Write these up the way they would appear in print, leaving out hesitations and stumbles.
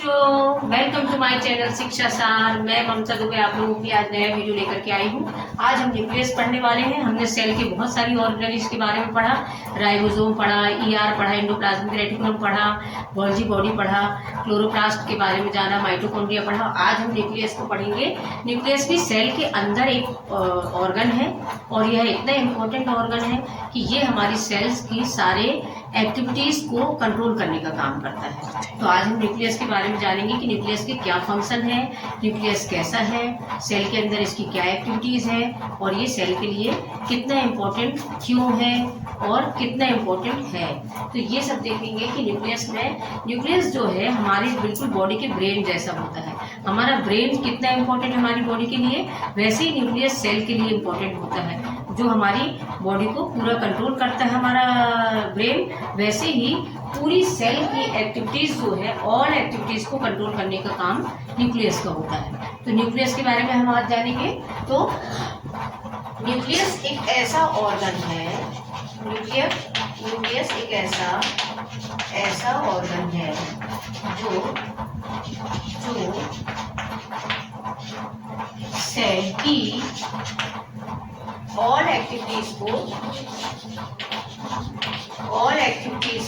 बच्चों, welcome to my channel शिक्षा सार। मैं ममता दुबे आप लोगों की आज नया वीडियो लेकर के आई हूँ। आज हम न्यूक्लियस पढ़ने वाले हैं। हमने सेल की बहुत सारी ऑर्गेनेल्स के बारे में पढ़ा, राइबोसोम पढ़ा, ईआर पढ़ा, एंडोप्लाज्मिक रेटिकुलम पढ़ा, गोल्गी बॉडी पढ़ा, क्लोरोप्लास्ट के बारे में जाना, माइटोकॉन्ड्रिया पढ़ा। आज हम न्यूक्लियस को पढ़ेंगे। न्यूक्लियस भी सेल के अंदर एक ऑर्गन है और यह इतना इम्पोर्टेंट ऑर्गन है कि ये हमारी सेल्स की सारे एक्टिविटीज को कंट्रोल करने का काम करता है। तो आज हम न्यूक्लियस के बारे में जानेंगे कि न्यूक्लियस के क्या फंक्शन है, न्यूक्लियस कैसा है, सेल के अंदर इसकी क्या एक्टिविटीज है और ये सेल के लिए कितना इम्पोर्टेंट क्यों है और कितना इम्पोर्टेंट है। तो ये सब देखेंगे कि न्यूक्लियस जो है हमारी बिल्कुल बॉडी के ब्रेन जैसा होता है। हमारा ब्रेन कितना इम्पोर्टेंट है हमारी बॉडी के लिए, वैसे ही न्यूक्लियस सेल के लिए इम्पोर्टेंट होता है। जो हमारी बॉडी को पूरा कंट्रोल करता है हमारा ब्रेन, वैसे ही पूरी सेल की एक्टिविटीज जो है, ऑल एक्टिविटीज को कंट्रोल करने का काम न्यूक्लियस का होता है। तो न्यूक्लियस के बारे में हम आज जानेंगे। तो न्यूक्लियस एक ऐसा ऑर्गन है, न्यूक्लियस एक ऐसा ऑर्गन है जो सेल की ऑल एक्टिविटीज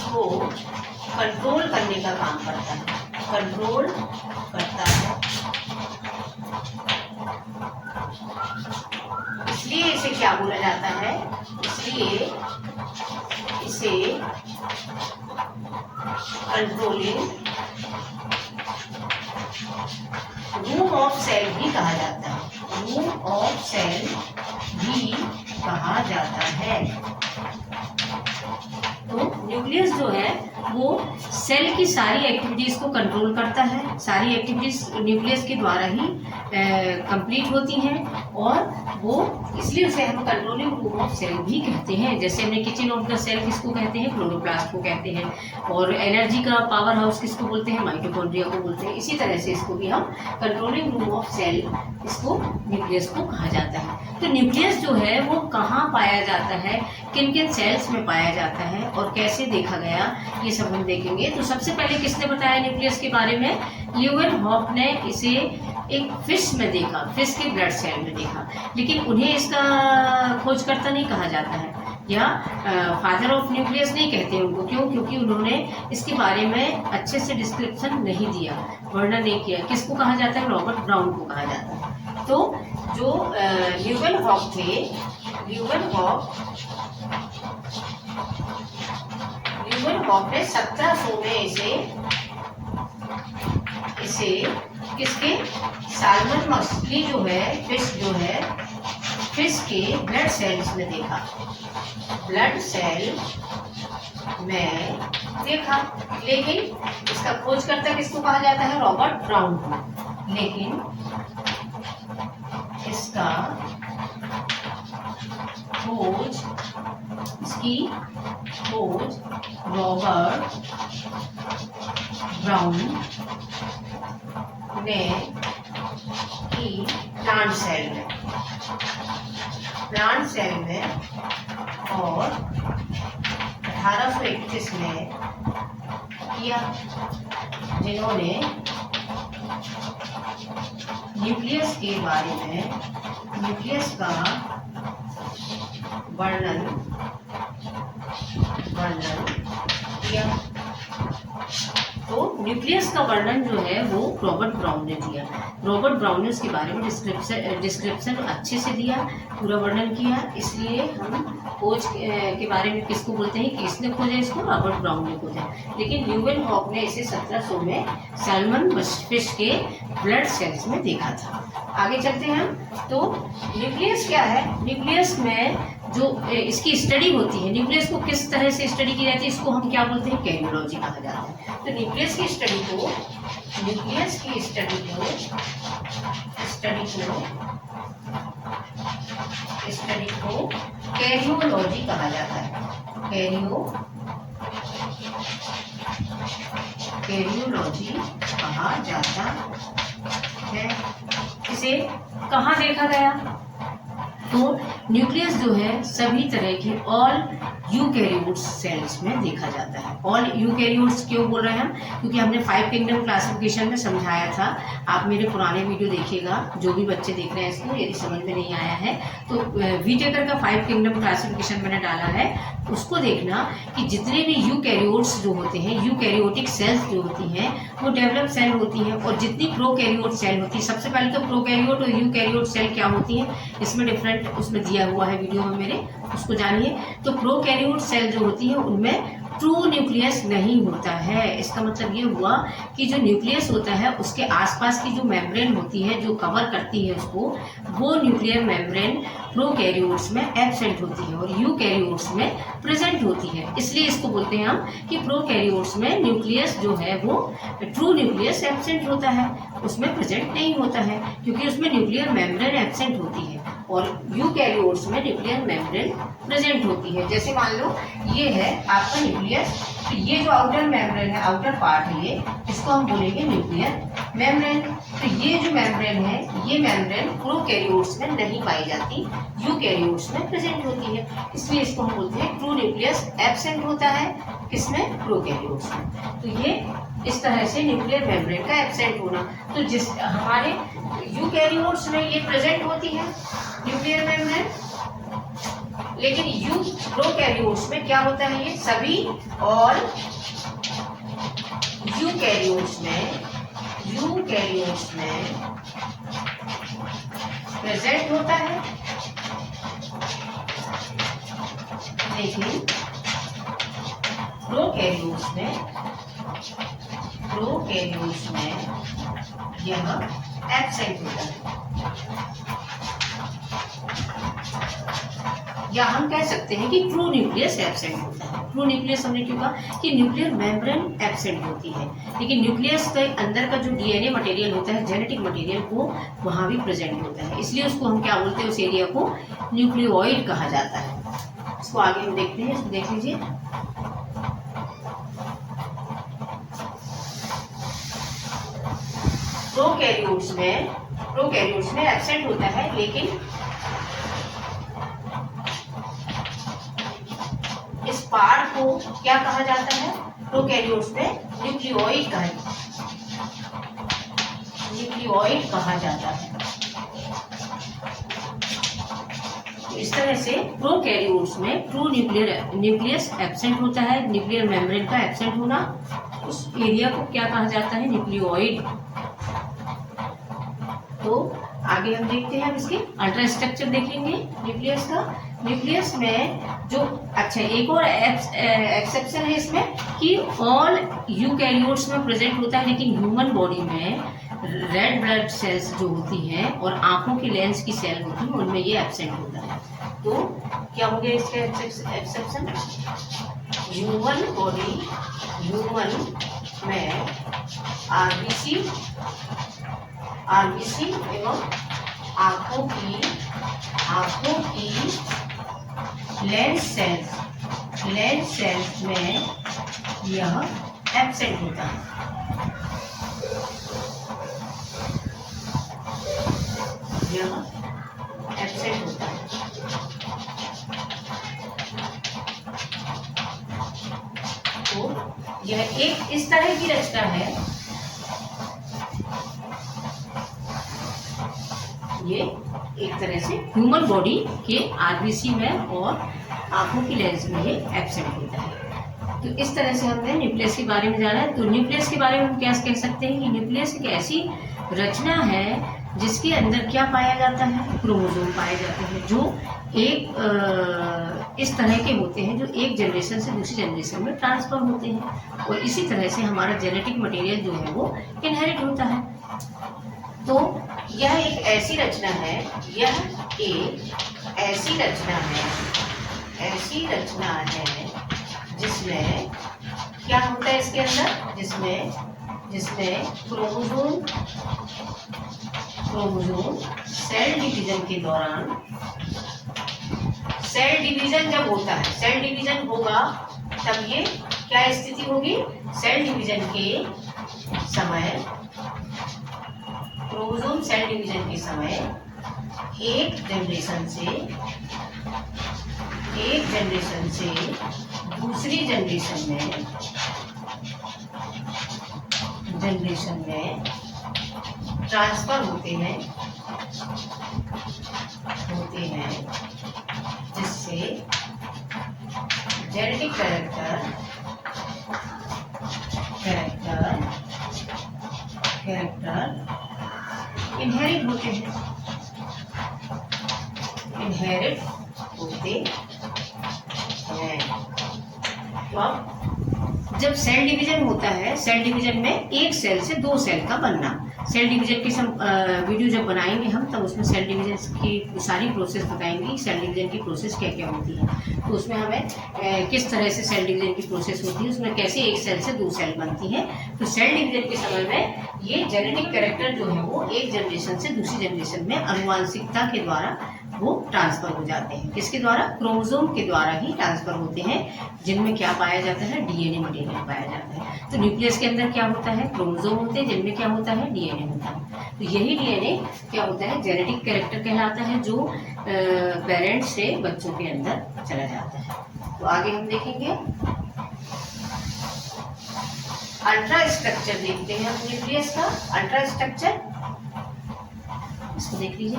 को कंट्रोल करने का काम करता है, इसलिए इसे क्या बोला जाता है, इसलिए इसे कंट्रोलिंग रूम ऑफ सेल भी कहा जाता है, तो न्यूक्लियस जो है वो सेल की सारी एक्टिविटीज को कंट्रोल करता है। सारी एक्टिविटीज न्यूक्लियस के द्वारा ही कंप्लीट होती हैं और वो इसलिए उसे हम कंट्रोलिंग रूम ऑफ सेल भी कहते हैं। जैसे हमने किचन ऑफ द सेल किसको कहते हैं, क्लोरोप्लास्ट को कहते हैं। और एनर्जी का पावर हाउस किसको बोलते हैं, माइटोकॉन्ड्रिया को बोलते हैं। इसी तरह से इसको भी हम कंट्रोलिंग रूम ऑफ सेल, इसको न्यूक्लियस को कहा जाता है। तो न्यूक्लियस जो है वो कहाँ पाया जाता है, किन किन सेल्स में पाया जाता है और कैसे देखा गया, ये सब हम देखेंगे। तो सबसे पहले किसने बताया न्यूक्लियस के बारे में, ल्यूवेनहॉफ ने इसे एक फिश में देखा, फिश के ब्लड सेल में देखा। लेकिन उन्हें इसका खोजकर्ता नहीं कहा जाता है या फादर ऑफ न्यूक्लियस नहीं कहते उनको। क्यों? क्योंकि उन्होंने इसके बारे में अच्छे से डिस्क्रिप्शन नहीं दिया, वर्णन नहीं किया। किसको कहा जाता है, रॉबर्ट ब्राउन को कहा जाता है। तो जो ल्यूवेनहॉफ थे, ल्यूवेनहॉफ ने 1700 में इसे किसके, साल्मन मछली जो है, फिश के ब्लड सेल्स में देखा, लेकिन इसका खोजकर्ता किसको कहा जाता है, रॉबर्ट ब्राउन को। लेकिन इसकी खोज रॉबर्ट ब्राउन ने की प्लांट सेल में और 1831 में किया, जिन्होंने न्यूक्लियस के बारे में, न्यूक्लियस का वर्णन किया। तो न्यूक्लियस का वर्णन जो है वो रॉबर्ट ब्राउन ने दिया। रॉबर्ट ब्राउन ने उसके बारे में डिस्क्रिप्शन अच्छे से दिया, पूरा वर्णन किया। इसलिए हम खोज के बारे में किसको बोलते हैं, किसने खोजा इसको, रॉबर्ट ब्राउन ने खोजा। लेकिन ल्यूवेनहॉफ ने इसे 1700 में सैल्मन फिश के ब्लड सेल्स में देखा था। आगे चलते हैं हम। तो न्यूक्लियस क्या है, न्यूक्लियस में जो इसकी स्टडी होती है, न्यूक्लियस को किस तरह से स्टडी की जाती है, इसको हम क्या बोलते हैं, कैरियोलॉजी कहा जाता है। तो न्यूक्लियस की स्टडी को कैरियोलॉजी कहा जाता है। कैरियोलॉजी कहा जाता है। इसे कहाँ देखा गया, तो न्यूक्लियस जो है सभी तरह के ऑल यूकैरियोट्स सेल्स में देखा जाता है। ऑल यूकैरियोट्स क्यों बोल रहे हैं हम? क्योंकि हमने 5 किंगडम क्लासिफिकेशन में समझाया था। आप मेरे पुराने वीडियो देखिएगा, जो भी बच्चे देख रहे हैं इसको, यदि समझ में नहीं आया है तो वीटेकर का 5 किंगडम क्लासिफिकेशन मैंने डाला है, उसको देखना कि जितने भी यूकैरियोट्स जो होते हैं, यूकैरियोटिक सेल्स जो होती हैं वो डेवलप सेल होती हैं, और जितनी प्रोकैरियोट सेल होती है, सबसे पहले तो प्रोकैरियोट और यूकैरियोट सेल क्या होती है इसमें डिफरेंट उसमें दिया हुआ है वीडियो में मेरे, उसको जानिए। तो प्रोकैरियोट सेल जो होती है उनमें ट्रू न्यूक्लियस नहीं होता है। इसका मतलब ये हुआ कि जो न्यूक्लियस होता है उसके आसपास की जो मेम्ब्रेन होती है, जो कवर करती है उसको, वो न्यूक्लियर मेम्ब्रेन प्रोकैरियोट्स में एब्सेंट होती है और यूकैरियोट्स में प्रेजेंट होती है। इसलिए इसको बोलते हैं हम कि प्रोकैरियोट्स में न्यूक्लियस जो है वो ट्रू न्यूक्लियस एब्सेंट होता है, उसमें प्रेजेंट नहीं होता है, क्योंकि उसमें न्यूक्लियर मेम्ब्रेन एब्सेंट होती है और यूकैरियोट्स में न्यूक्लियर मेम्ब्रेन प्रेजेंट होती है। जैसे मान लो ये है आपका न्यूक्लियस, तो ये जो आउटर मेम्ब्रेन है, आउटर पार्ट है ये, इसको हम बोलेंगे न्यूक्लियर मेम्ब्रेन। तो ये जो मेम्ब्रेन है, ये मेम्ब्रेन प्रोकैरियोट्स में नहीं पाई जाती, यूकैरियोट्स में प्रेजेंट होती है, इसलिए इसको हम बोलते हैं ट्रू न्यूक्लियस एब्सेंट होता है, किसमें? प्रोकैरियोट्स में। तो ये इस तरह से न्यूक्लियर मेम्ब्रेन का एब्सेंट होना। तो जिस हमारे यूकैरियोट्स में ये प्रेजेंट होती है न्यूक्लियर मेम्ब्रेन, लेकिन प्रोकैरियोट्स में क्या होता है? ये सभी और यूकैरियोट्स में प्रेजेंट होता है, लेकिन प्रोकैरियोट्स में यह एब्सेंट होता है। या हम कह सकते हैं कि ट्रू न्यूक्लियस एब्सेंट होता है। ट्रू न्यूक्लियस हमने क्यों कहा? कि न्यूक्लियर मेम्ब्रेन एब्सेंट होती है, लेकिन न्यूक्लियस के अंदर का जो डीएनए मटेरियल होता है, जेनेटिक मटेरियल, वो वहां भी प्रेजेंट होता है, इसलिए उसको हम क्या बोलते हैं? उस एरिया को न्यूक्लियोइड कहा जाता है। इसको आगे हम देखते हैं, इसको देख लीजिए। प्रोकैरियोट्स में एब्सेंट होता है, लेकिन इस पार्ट को क्या कहा जाता है? प्रोकैरियोट्स में न्यूक्लियोइड कहा जाता है। तो इस तरह से प्रोकैरियोट्स में ट्रू न्यूक्लियस एब्सेंट होता है, न्यूक्लियर मेम्ब्रेन का एब्सेंट होना, उस एरिया को क्या कहा जाता है? न्यूक्लियोइड। तो आगे हम देखते हैं, अब इसके अल्ट्रा स्ट्रक्चर देखेंगे न्यूक्लियस का। न्यूक्लियस में जो एक और एक्सेप्शन है इसमें कि ऑल यूकैरियोट्स में प्रेजेंट होता है, लेकिन ह्यूमन बॉडी में रेड ब्लड सेल्स जो होती हैं और आंखों की लेंस की सेल होती है, उनमें ये एब्सेंट होता है। तो क्या हो गया इसका एक्सेप्शन? ह्यूमन में आरबीसी एवं आंखों की लेंस सेल्स में यह एब्सेंट होता है। तो यह एक इस तरह की रचना है, ये एक तरह से ह्यूमन बॉडी के आरबीसी में और आंखों की लेंस में ये एब्सेंट होता है। तो इस तरह से हमने न्यूक्लियस के बारे में जाना है। तो न्यूक्लियस के बारे में हम क्या कह सकते हैं कि न्यूक्लियस एक ऐसी रचना है जिसके अंदर क्या पाया जाता है? क्रोमोसोम पाए जाते हैं, जो एक इस तरह के होते हैं, जो एक जनरेशन से दूसरी जनरेशन में ट्रांसफर होते हैं, और इसी तरह से हमारा जेनेटिक मटेरियल जो है वो इनहेरिट होता है। तो यह एक ऐसी रचना है, जिसमें क्या होता है इसके अंदर? जिसमें क्रोमोसोम सेल डिवीजन के दौरान, सेल डिवीजन जब होता है, सेल डिवीजन होगा तब ये क्या स्थिति होगी? सेल डिवीजन के समय, क्रोमोसोम सेल डिवीजन के समय एक जनरेशन से दूसरी जनरेशन में ट्रांसफर होते हैं जिससे जेनेटिक कैरेक्टर इनहेरिट होते हैं। तो अब जब सेल डिवीजन होता है, सेल डिवीजन में एक सेल से दो सेल का बनना, सेल डिवीजन की सब वीडियो जब बनाएंगे हम तब उसमें सेल डिवीजन की सारी प्रोसेस बताएंगे, सेल डिवीजन की प्रोसेस क्या क्या होती है। तो उसमें हमें किस तरह से सेल डिवीजन की प्रोसेस होती है, उसमें कैसे एक सेल से दो सेल बनती है। तो सेल डिवीजन के समय में ये जेनेटिक कैरेक्टर जो है वो एक जनरेशन से दूसरी जनरेशन में आनुवांशिकता के द्वारा वो ट्रांसफर हो जाते हैं। किसके द्वारा? क्रोमोसोम के द्वारा ही ट्रांसफर होते हैं, जिनमें क्या पाया जाता है? डीएनए मटेरियल पाया जाता है। तो न्यूक्लियस के अंदर क्या होता है? क्रोमोसोम होते हैं, जिनमें क्या होता है? डीएनए होता है। तो यही डीएनए क्या होता है? जेनेटिक कैरेक्टर कहलाता है, जो पेरेंट्स से बच्चों के अंदर चला जाता है। तो आगे हम देखेंगे अल्ट्रा स्ट्रक्चर, देखते हैं न्यूक्लियस का अल्ट्रा स्ट्रक्चर। इसको देख लीजिए।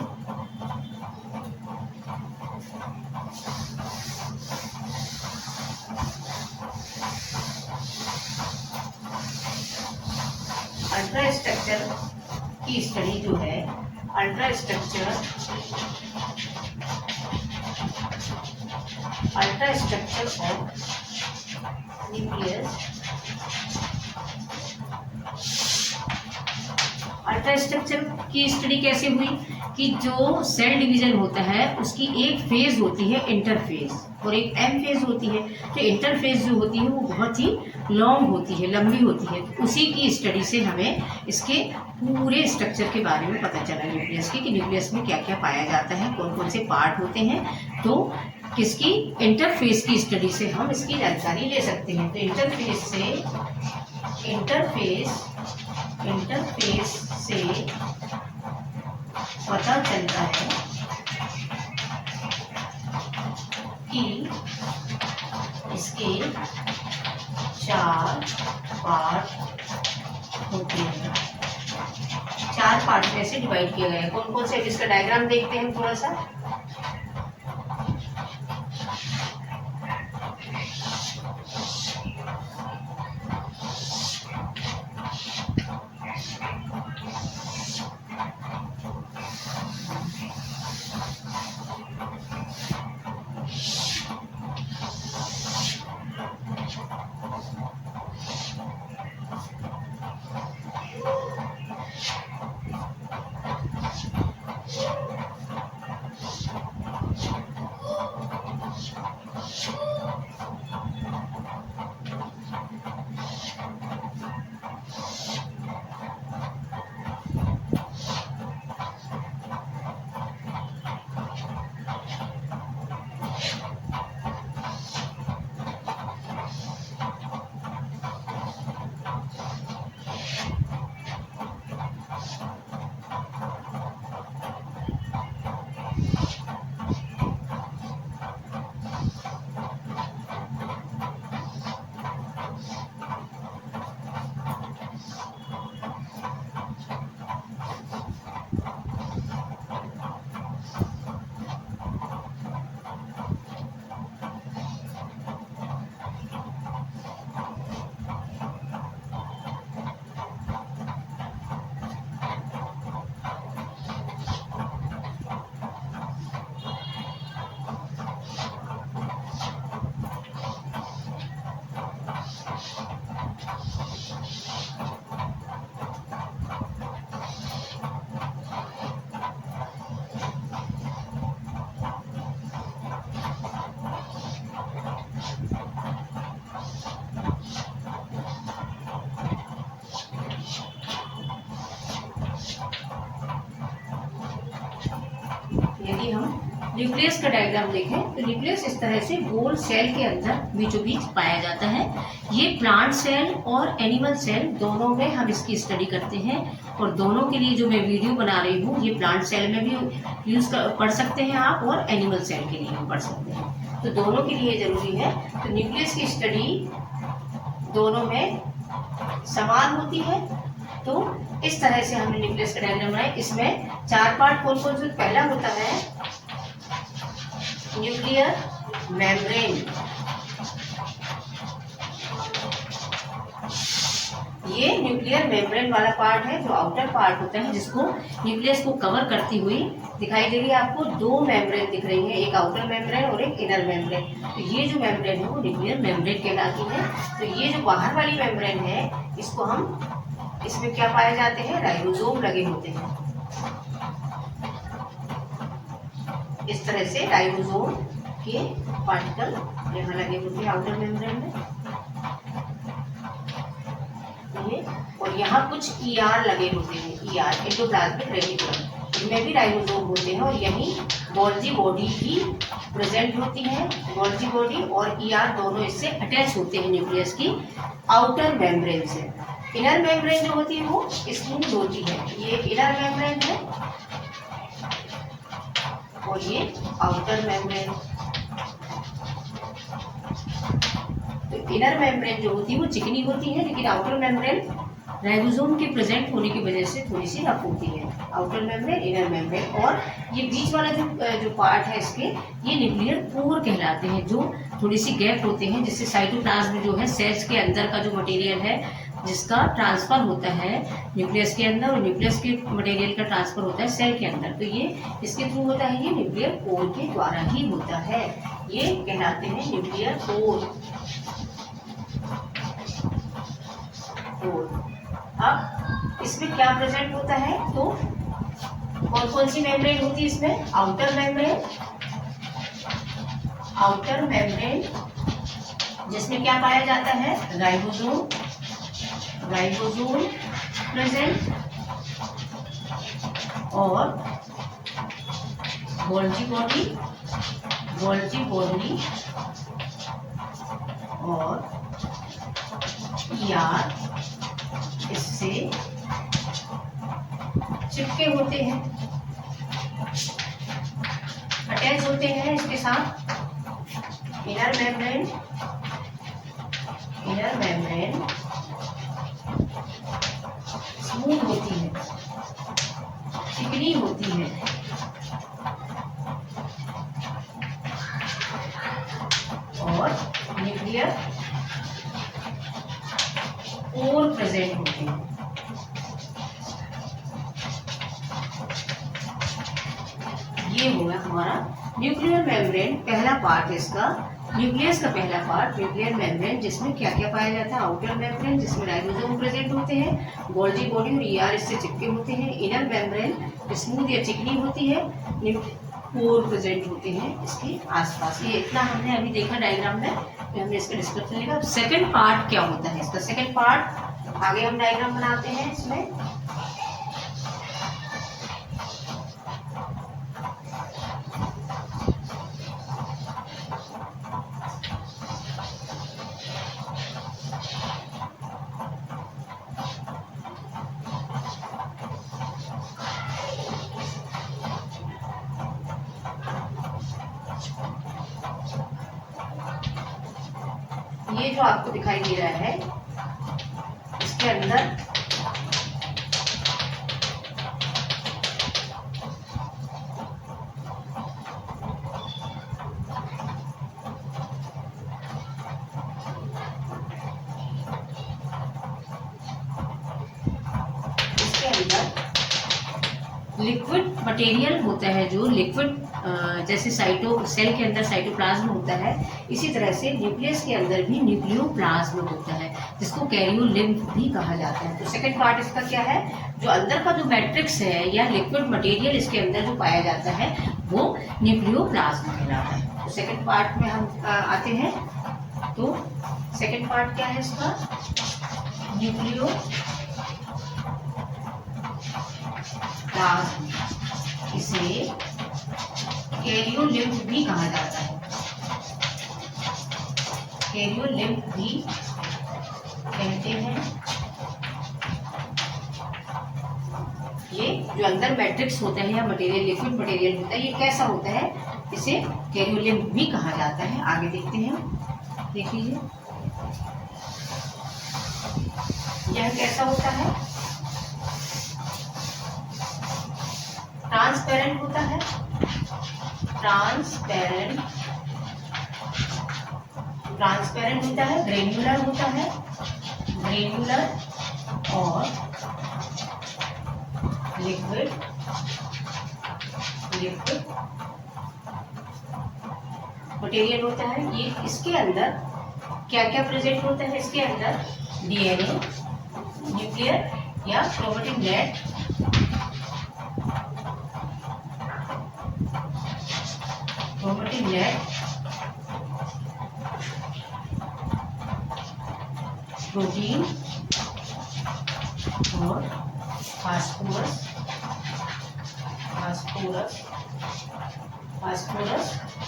अल्ट्रा स्ट्रक्चर की स्टडी जो है, ultra structure of nucleus. Ultra structure की स्टडी कैसे हुई कि जो सेल डिवीजन होता है उसकी एक फेज होती है इंटरफेज और एक एम फेज होती है। तो इंटरफेज जो होती है वो बहुत ही लॉन्ग होती है, लंबी होती है। तो उसी की स्टडी से हमें इसके पूरे स्ट्रक्चर के बारे में पता चला न्यूक्लियस की, कि न्यूक्लियस में क्या क्या पाया जाता है, कौन कौन से पार्ट होते हैं। तो किसकी? इंटरफेस की स्टडी से हम इसकी जानकारी ले सकते हैं। तो इंटरफेस से पता चलता है कि इसके 4 पार्ट होते हैं। 4 पार्ट में से डिवाइड किया गया है। कौन कौन से? इसका डायग्राम देखते हैं थोड़ा सा। न्यूक्लियस का डायग्राम देखें तो न्यूक्लियस इस तरह से गोल सेल के अंदर बीचों बीच पाया जाता है। ये प्लांट सेल और एनिमल सेल दोनों में हम इसकी स्टडी करते हैं, और दोनों के लिए जो मैं वीडियो बना रही हूँ ये प्लांट सेल में भी पढ़ सकते हैं आप, और एनिमल सेल के लिए भी पढ़ सकते हैं, तो दोनों के लिए जरूरी है। तो न्यूक्लियस की स्टडी दोनों में समान होती है। तो इस तरह से हमने न्यूक्लियस का डायग्राम बनाया। इसमें 4 पार्ट कौन कौन से? पहला होता है न्यूक्लियर मेम्ब्रेन। ये न्यूक्लियर मेम्ब्रेन वाला पार्ट है, जो आउटर पार्ट होता है जिसको न्यूक्लियस को कवर करती हुई दिखाई दे रही है आपको। 2 मेम्ब्रेन दिख रही है, एक आउटर मेम्ब्रेन और एक इनर मेम्ब्रेन। तो ये जो मेम्ब्रेन है वो न्यूक्लियर मेम्ब्रेन कहलाती है। तो ये जो बाहर वाली मेम्ब्रेन है इसको हम, इसमें क्या पाए जाते हैं? राइबोसोम लगे होते हैं। इस तरह से राइबोसोम के पार्टिकल यहाँ लगे होते हैं आउटर मेम्ब्रेन में, ये। और यहाँ कुछ ER लगे होते हैं, ER एंडोप्लाज्मिक रेटिकुलम, इनमें भी राइबोसोम होते हैं। और यही गोल्जी बॉडी भी प्रेजेंट होती है। गोल्जी बॉडी और ER दोनों इससे अटैच होते हैं न्यूक्लियस की आउटर मेम्ब्रेन से। इनर मेम्ब्रेन जो होती है वो स्मूथ होती है। ये इनर मेम्ब्रेन है और ये आउटर मेम्ब्रेन। तो इनर मेम्ब्रेन जो होती है वो चिकनी होती है, लेकिन आउटर मेम्ब्रेन राइबोसोम के प्रेजेंट होने की वजह से थोड़ी सी रफ होती है। Outer membrane, inner membrane. और ये बीच वाला जो पार्ट है इसके, ये न्यूक्लियर पोर कहलाते हैं, जो थोड़ी सी गैप होते हैं, जिससे साइटोप्लाज्म जो है सेल्स के अंदर का जो मटेरियल है जिसका ट्रांसफर होता है न्यूक्लियस के अंदर, और न्यूक्लियस के मटेरियल का ट्रांसफर होता है सेल के अंदर। तो ये इसके थ्रू होता है, ये न्यूक्लियर पोर के द्वारा ही होता है। ये कहलाते हैं न्यूक्लियर पोर। अब इसमें क्या प्रेजेंट होता है? तो कौन कौन सी मेम्ब्रेन होती है इसमें? आउटर मेम्ब्रेन, आउटर मेम्ब्रेन जिसमें क्या पाया जाता है? राइबोसोम, राइबोसोम प्रेजेंट, और गोल्जी बॉडी, गोल्जी बॉडी और ER इससे चिपके होते हैं, अटैच होते हैं इसके साथ। Inner membrane, inner membrane smooth होती है, चिकनी होती है, और न्यूक्लियर पोर प्रेजेंट होते हैं। ये होगा हमारा न्यूक्लियर मेम्ब्रेन, पहला पार्ट है इसका। न्यूक्लियस का पहला पार्ट न्यूक्लियर मेम्ब्रेन, जिसमें क्या क्या पाया जाता है? आउटर मेम्ब्रेन जिसमें राइबोसोम प्रेजेंट होते हैं, गोल्जी बॉडी और ER इससे चिपके होते हैं। इनर मेम्ब्रेन स्मूथ या चिकनी होती है, पोर प्रेजेंट होते हैं इसके आसपास। ये इतना हमने अभी देखा डायग्राम में, तो हमने इसका डिस्क्रिप्शन लिखा। सेकंड पार्ट क्या होता है इसका? सेकंड पार्ट आगे हम डायग्राम बनाते हैं इसमें। ये जो आपको दिखाई दे रहा है इसके अंदर लिक्विड मटेरियल होता है, जो लिक्विड जैसे सेल के अंदर साइटोप्लाज्म होता है, इसी तरह से न्यूक्लियस के अंदर भी न्यूक्लियोप्लाज्म होता है, जिसको कैरियोलिम्फ भी कहा जाता है। तो सेकंड पार्ट इसका क्या है? जो अंदर का जो मैट्रिक्स है या लिक्विड मटेरियल इसके अंदर जो पाया जाता है वो न्यूक्लियोप्लाज्म कहलाता है। तो सेकंड पार्ट में हम आते हैं। तो सेकंड पार्ट क्या है इसका? न्यूक्लियोप्लाज्म। इसे कैरियोलिम्फ भी कहा जाता है, कैरियोलिम्फ भी कहते हैं। ये जो अंदर मैट्रिक्स होता है या मटेरियल, लिक्विड मटेरियल होता है, ये कैसा होता है, इसे कैरियोलिम्फ भी कहा जाता है। आगे देखते हैं, देख लीजिए यह कैसा होता है, ट्रांसपेरेंट होता है, ट्रांसपेरेंट होता है, ग्रेन्युलर होता है, ग्रेन्युलर और लिक्विड मटेरियल होता है। ये इसके अंदर क्या क्या प्रेजेंट होता है, इसके अंदर डीएनए, न्यूक्लियर या क्रोमैटिन नेट, प्रोटीन और फास्फोरस,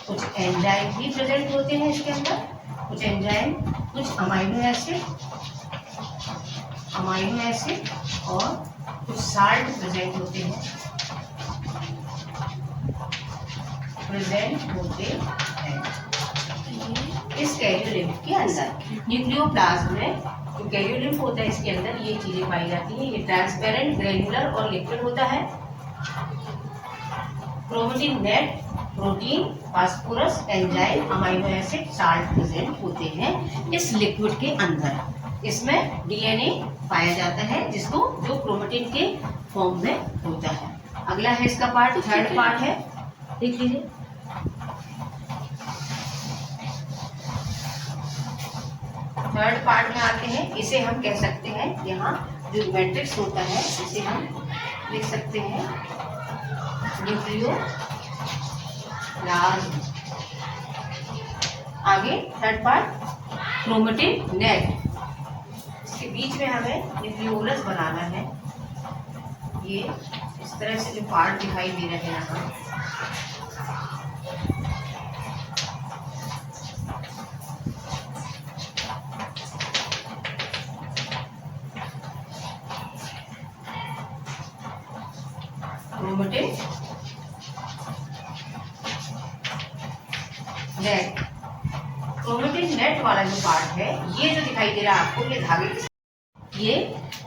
कुछ एंजाइम भी प्रेजेंट होते हैं इसके अंदर, कुछ एंजाइम, कुछ अमाइनो एसिड और कुछ साल्ट प्रेजेंट होते हैं, इस कैरियोलिम्फ के अंदर। न्यूक्लियोप्लाज्म में जो कैरियोलिम्फ होता है इसके अंदर ये चीजें पाई जाती हैं। ये ट्रांसपेरेंट, ग्रेन्युलर और लिक्विड होता है। Chromatin net, protein, phosphorus, enzyme, amino acid, salt present होते हैं इस लिक्विड के अंदर। इसमें डीएनए पाया जाता है जिसको जो क्रोमैटिन के फॉर्म में होता है। अगला है इसका पार्ट, थर्ड पार्ट है, देख लीजिए। थर्ड पार्ट में आते हैं, इसे हम कह सकते हैं, यहाँ जो मैट्रिक्स होता है इसे हम लिख सकते हैं न्यूक्लियोप्लाज्म। आगे थर्ड पार्ट क्रोमैटिन नेट, इसके बीच में हमें न्यूक्लियोलस बनाना है। ये इस तरह से जो पार्ट दिखाई दे रहे हैं यहाँ, क्रोमैटिन नेट, क्रोमैटिन नेट वाला जो पार्ट है, ये जो दिखाई दे रहा है आपको, ये धागे, ये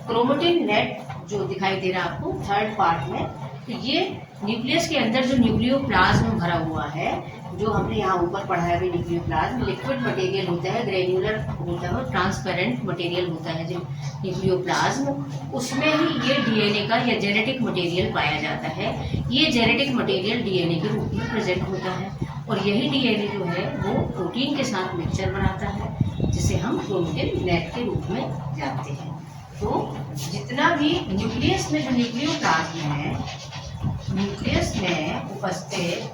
क्रोमैटिन नेट जो दिखाई दे रहा है आपको थर्ड पार्ट में, तो ये न्यूक्लियस के अंदर जो न्यूक्लियोप्लाज्म भरा हुआ है, जो हमने यहाँ ऊपर पढ़ा है, न्यूक्लियोप्लाज्म लिक्विड मटेरियल होता है, ग्रेन्युलर होता है, ट्रांसपेरेंट मटेरियल होता है जो न्यूक्लियोप्लाज्म, उसमें ही ये डीएनए का या जेनेटिक मटेरियल पाया जाता है। ये जेनेटिक मटेरियल डीएनए के रूप में प्रेजेंट होता है और यही डीएनए जो है वो प्रोटीन के साथ मिक्सचर बनाता है, जिसे हम क्रोमैटिन नेट के रूप में जानते हैं। तो जितना भी न्यूक्लियस में जो न्यूक्लियोप्लाज्म है, न्यूक्लियस में उपस्थित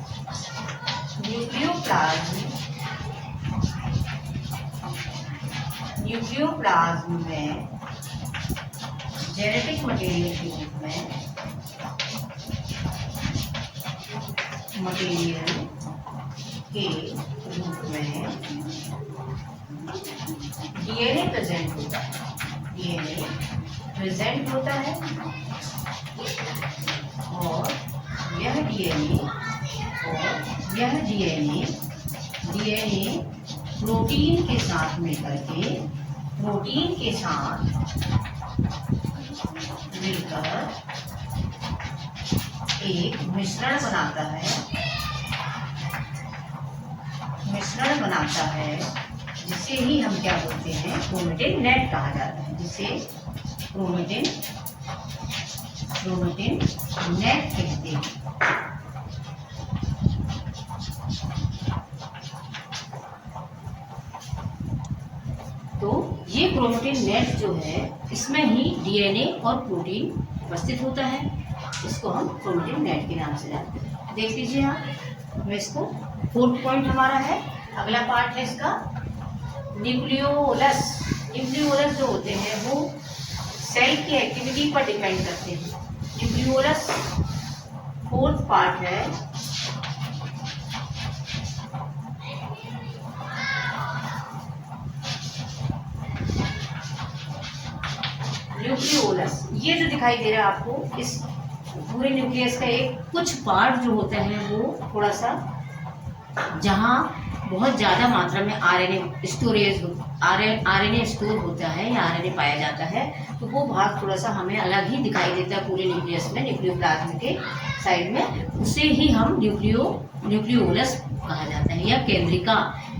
न्यूक्लियोप्लाज्म में जेनेटिक मटेरियल के रूप में डीएनए प्रेजेंट होता है, और यह डीएनए प्रोटीन के साथ मिलकर एक मिश्रण बनाता है, जिसे ही हम क्या बोलते हैं, क्रोमैटिन नेट कहा जाता है, जिसे क्रोमैटिन नेट कहते हैं। तो ये क्रोमैटिन नेट जो है, इसमें ही डीएनए और प्रोटीन उपस्थित होता है, इसको हम क्रोमैटिन नेट के नाम से जानते हैं। देख लीजिए आप, मैं इसको फोर्थ पॉइंट हमारा है। अगला पार्ट है इसका न्यूक्लियोलस। न्यूक्लियोलस जो होते हैं वो सेल की एक्टिविटी पर डिपेंड करते हैं। न्यूक्लियोलस फोर्थ पार्ट है, न्यूक्लियोलस, ये जो दिखाई दे रहा है आपको, इस पूरे न्यूक्लियस का एक कुछ पार्ट जो होता है वो थोड़ा सा, जहाँ बहुत ज़्यादा मात्रा में आरएनए स्टोरेज आरएनए स्टोर होता है या आरएनए पाया जाता है, तो वो भाग थोड़ा सा हमें अलग ही दिखाई देता है पूरे न्यूक्लियस में, न्यूक्लियोप्लाज्म के साइड में, उसे ही हम न्यूक्लियोलस कहा जाता है, या केंद्रिका,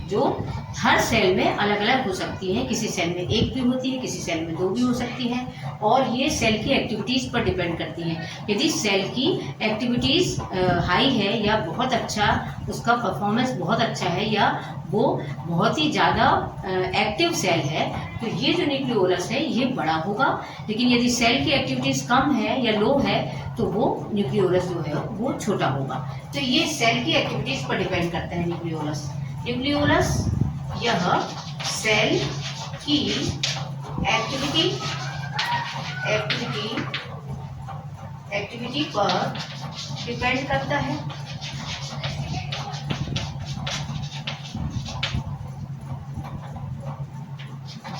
जो हर सेल में अलग अलग हो सकती है। किसी सेल में एक भी होती है, किसी सेल में दो भी हो सकती हैं, और ये सेल की एक्टिविटीज़ पर डिपेंड करती हैं। यदि सेल की एक्टिविटीज़ हाई है या बहुत अच्छा, उसका परफॉर्मेंस बहुत अच्छा है, या वो बहुत ही ज़्यादा एक्टिव सेल है, तो ये जो न्यूक्लियोलस है ये बड़ा होगा। लेकिन यदि सेल की एक्टिविटीज़ कम है या लो है, तो वो न्यूक्लियोलस जो है वो छोटा होगा। तो ये सेल की एक्टिविटीज़ पर डिपेंड करता है न्यूक्लियोलस। न्यूक्लियोलस यह सेल की एक्टिविटी पर डिपेंड करता है।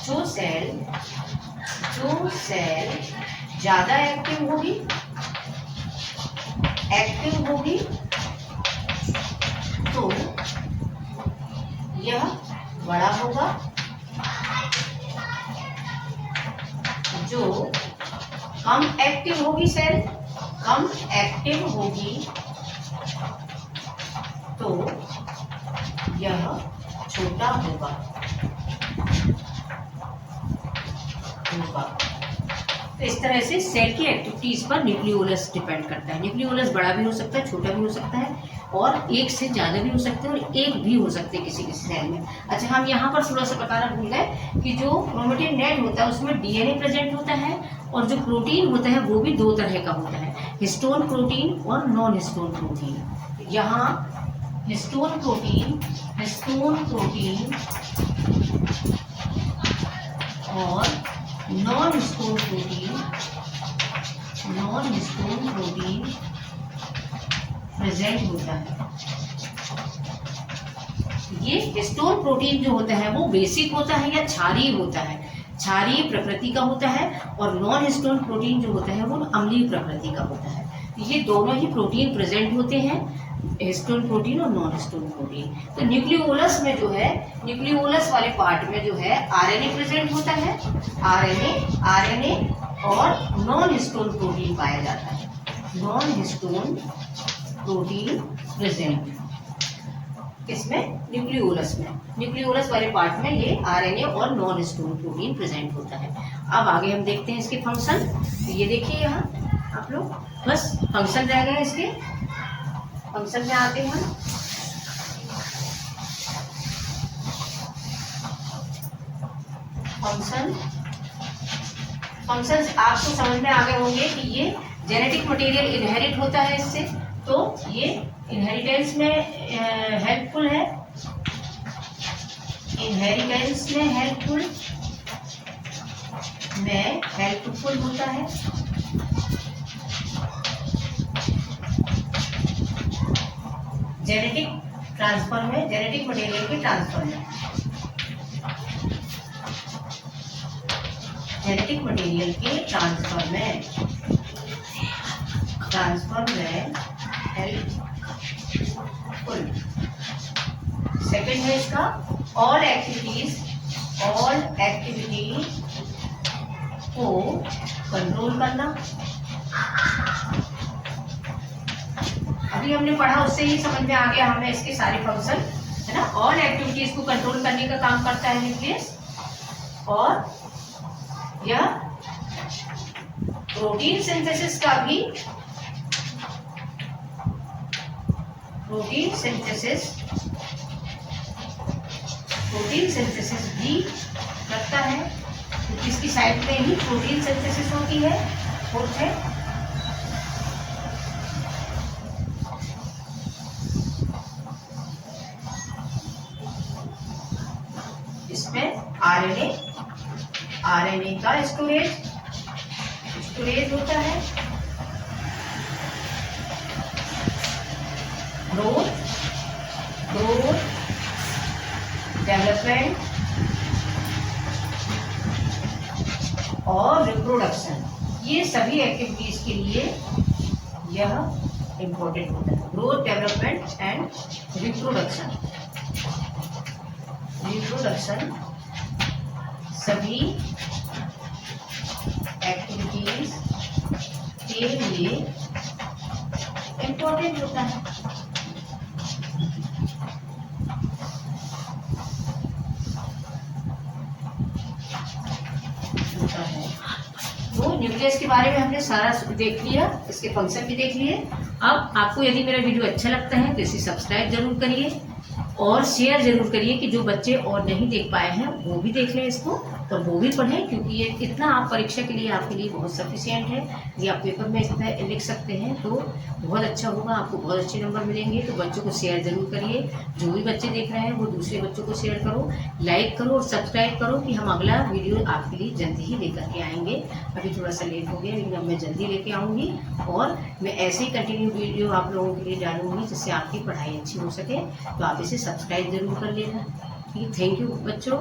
जो सेल ज्यादा एक्टिव होगी तो यह बड़ा होगा, जो कम एक्टिव होगी तो यह छोटा होगा। तो इस तरह से सेल की एक्टिविटीज पर न्यूक्लियोलस डिपेंड करता है। न्यूक्लियोलस बड़ा भी हो सकता है, छोटा भी हो सकता है, और एक से ज़्यादा भी हो सकते हैं, और एक भी हो सकते हैं किसी सेल में। अच्छा, हम यहाँ पर थोड़ा सा बताना भूल गए कि जो क्रोमेटिन नेट होता है उसमें डीएनए प्रेजेंट होता है, और जो प्रोटीन होता है वो भी दो तरह का होता है, हिस्टोन प्रोटीन और नॉन हिस्टोन प्रोटीन। यहाँ हिस्टोन प्रोटीन और नॉन हिस्टोन प्रोटीन प्रेजेंट होता है। ये हिस्टोन प्रोटीन जो होता है वो बेसिक होता है या क्षारीय होता है, क्षारीय प्रकृति का होता है, और नॉन हिस्टोन प्रोटीन जो होता है वो अम्लीय प्रकृति का होता है। ये दोनों ही प्रोटीन प्रेजेंट होते हैं, हिस्टोन प्रोटीन और नॉन हिस्टोन प्रोटीन। तो न्यूक्लियोलस में जो है, न्यूक्लियोलस वाले पार्ट में जो है आरएनए प्रेजेंट होता है, आरएनए और नॉन हिस्टोन प्रोटीन पाया जाता है, नॉन हिस्टोन प्रोटीन प्रेजेंट इसमें न्यूक्लियोलस में, न्यूक्लियोलस वाले पार्ट में ये आरएनए और नॉन हिस्टोन प्रोटीन प्रेजेंट होता है। अब आगे हम देखते हैं इसके फंक्शन। तो ये देखिए यहाँ आप लोग, बस फंक्शन रह गए इसके, फंक्शन में आते हैं। फंक्शंस आपको समझ में आ गए होंगे कि ये जेनेटिक मटेरियल इनहेरिट होता है इससे, तो ये इनहेरिटेंस में हेल्पफुल है, हेल्पफुल होता है। जेनेटिक ट्रांसफर में, जेनेटिक मटेरियल के ट्रांसफर में, जेनेटिक मटेरियल के ट्रांसफर में हेल्पफुल। सेकेंड है इसका ऑल एक्टिविटीज को कंट्रोल करना। अभी हमने पढ़ा उससे ही समझ में आ गया हमें इसके सारे फंक्शन, है ना। ऑल एक्टिविटीज को कंट्रोल करने का काम करता है न्यूक्लियस, और यह प्रोटीन सिंथेसिस भी करता है, क्योंकि इसकी साइड में ही प्रोटीन सिंथेसिस होती है। फोर्थ है इसमें आरएनए का स्टोरेज होता है। ग्रोथ, डेवलपमेंट और रिप्रोडक्शन, सभी एक्टिविटीज के लिए यह इम्पोर्टेंट होता है। ग्रोथ, डेवलपमेंट एंड रिप्रोडक्शन, सभी एक्टिविटीज के लिए इम्पोर्टेंट होता है। तो न्यूक्लियस के बारे में हमने सारा देख लिया, इसके फंक्शन भी देख लिए। अब आपको यदि मेरा वीडियो अच्छा लगता है तो इसे सब्सक्राइब जरूर करिए और शेयर जरूर करिए कि जो बच्चे और नहीं देख पाए हैं वो भी देख लें इसको और वो भी पढ़ें, क्योंकि ये इतना आप परीक्षा के लिए आपके लिए बहुत सफिशिएंट है। ये आप पेपर में इतना लिख सकते हैं तो बहुत अच्छा होगा, आपको बहुत अच्छे नंबर मिलेंगे। तो बच्चों को शेयर जरूर करिए, जो भी बच्चे देख रहे हैं वो दूसरे बच्चों को शेयर करो, लाइक करो और सब्सक्राइब करो कि हम अगला वीडियो आपके लिए जल्दी ही लेकर के आएंगे। अभी थोड़ा सा लेट हो गया लेकिन अब मैं जल्दी लेके आऊँगी और मैं ऐसे ही कंटिन्यू वीडियो आप लोगों के लिए डालूंगी जिससे आपकी पढ़ाई अच्छी हो सके। तो आप इसे सब्सक्राइब जरूर कर लेना। ठीक है, थैंक यू बच्चों।